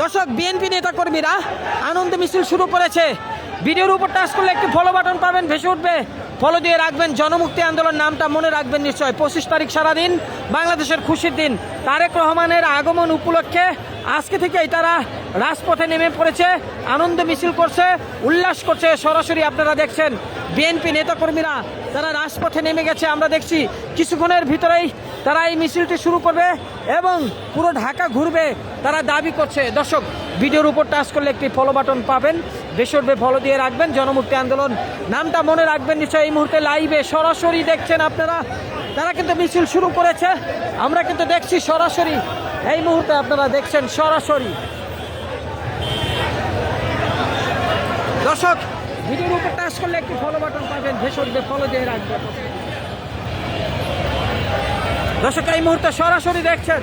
দর্শক, বিএনপি নেতাকর্মীরা আনন্দ মিছিল শুরু করেছে। ভিডিওর উপর টাচ করলে একটি ফলো বাটন পাবেন, ভেসে উঠবে। ফলো দিয়ে রাখবেন। জনমুক্তি আন্দোলন নামটা মনে রাখবেন নিশ্চয়। 25 তারিখ সারাদিন বাংলাদেশের খুশির দিন। তারেক রহমানের আগমন উপলক্ষে আজকে থেকেই তারা রাজপথে নেমে পড়েছে, আনন্দ মিছিল করছে, উল্লাস করছে। সরাসরি আপনারা দেখছেন বিএনপি নেতাকর্মীরা তারা রাজপথে নেমে গেছে। আমরা দেখছি কিছুক্ষণের ভিতরেই তারা এই মিছিলটি শুরু করবে এবং পুরো ঢাকা ঘুরবে, তারা দাবি করছে। দর্শক, ভিডিওর উপর টাচ করলে একটি ফলো বাটন পাবেন, বেশি উঠবে। ফলো দিয়ে রাখবেন। জনমুক্তি আন্দোলন নামটা মনে রাখবেন নিশ্চয়। এই মুহূর্তে লাইভে সরাসরি দেখছেন আপনারা, তারা কিন্তু মিছিল শুরু করেছে। আমরা কিন্তু দেখছি সরাসরি, এই মুহূর্তে আপনারা দেখছেন সরাসরি। দর্শক, ভিডিওর উপর টাচ করলে একটি ফলো বাটন পাবেন, ভেসে উঠবে। ফলো দিয়ে রাখবেন। দর্শক, এই মুহূর্তে সরাসরি দেখছেন